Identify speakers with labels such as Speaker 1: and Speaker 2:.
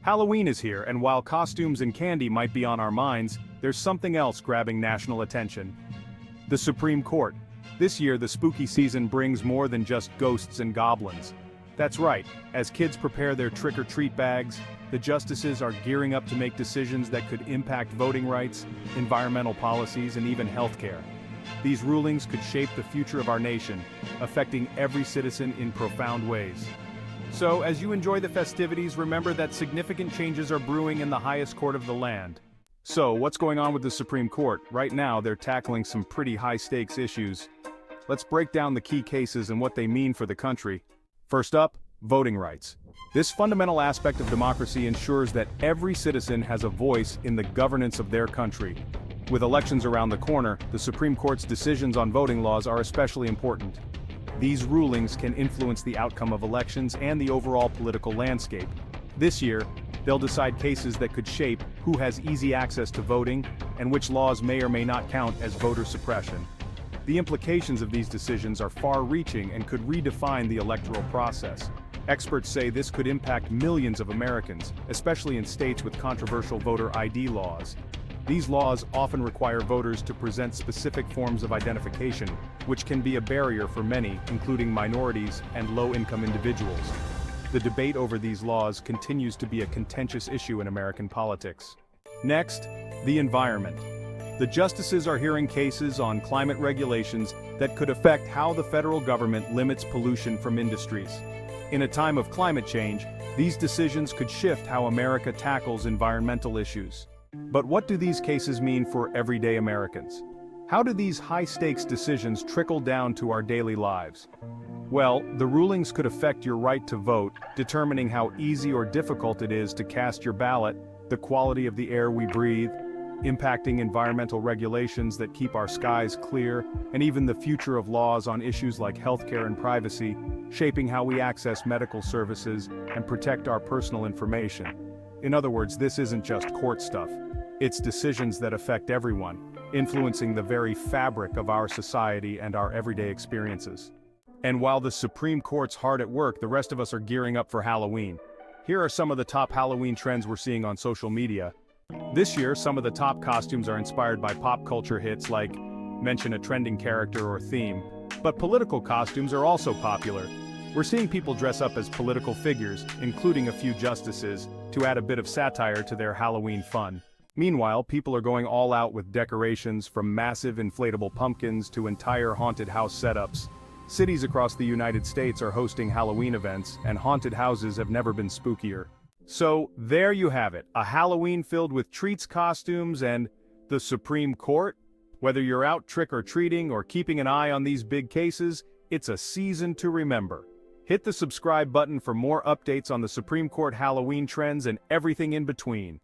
Speaker 1: Halloween is here, and while costumes and candy might be on our minds, there's something else grabbing national attention. The Supreme Court. This year, the spooky season brings more than just ghosts and goblins. That's right, as kids prepare their trick-or-treat bags, the justices are gearing up to make decisions that could impact voting rights, environmental policies, and even healthcare. These rulings could shape the future of our nation, affecting every citizen in profound ways. So, as you enjoy the festivities, remember that significant changes are brewing in the highest court of the land. So, what's going on with the Supreme Court? Right now, they're tackling some pretty high-stakes issues. Let's break down the key cases and what they mean for the country. First up, voting rights. This fundamental aspect of democracy ensures that every citizen has a voice in the governance of their country. With elections around the corner, the Supreme Court's decisions on voting laws are especially important. These rulings can influence the outcome of elections and the overall political landscape. This year, they'll decide cases that could shape who has easy access to voting and which laws may or may not count as voter suppression. The implications of these decisions are far-reaching and could redefine the electoral process. Experts say this could impact millions of Americans, especially in states with controversial voter ID laws. These laws often require voters to present specific forms of identification, which can be a barrier for many, including minorities and low-income individuals. The debate over these laws continues to be a contentious issue in American politics. Next, the environment. The justices are hearing cases on climate regulations that could affect how the federal government limits pollution from industries. In a time of climate change, these decisions could shift how America tackles environmental issues. But what do these cases mean for everyday Americans? How do these high-stakes decisions trickle down to our daily lives? Well, the rulings could affect your right to vote, determining how easy or difficult it is to cast your ballot, the quality of the air we breathe, impacting environmental regulations that keep our skies clear, and even the future of laws on issues like healthcare and privacy, shaping how we access medical services and protect our personal information. In other words, this isn't just court stuff. It's decisions that affect everyone, influencing the very fabric of our society and our everyday experiences. And while the Supreme Court's hard at work, the rest of us are gearing up for Halloween. Here are some of the top Halloween trends we're seeing on social media. This year, some of the top costumes are inspired by pop culture hits like mention a trending character or theme. But political costumes are also popular. We're seeing people dress up as political figures, including a few justices, to add a bit of satire to their Halloween fun. Meanwhile, people are going all out with decorations from massive inflatable pumpkins to entire haunted house setups. Cities across the United States are hosting Halloween events, and haunted houses have never been spookier. So, there you have it, a Halloween filled with treats, costumes, and the Supreme Court. Whether you're out trick-or-treating or keeping an eye on these big cases, it's a season to remember. Hit the subscribe button for more updates on the Supreme Court Halloween trends and everything in between.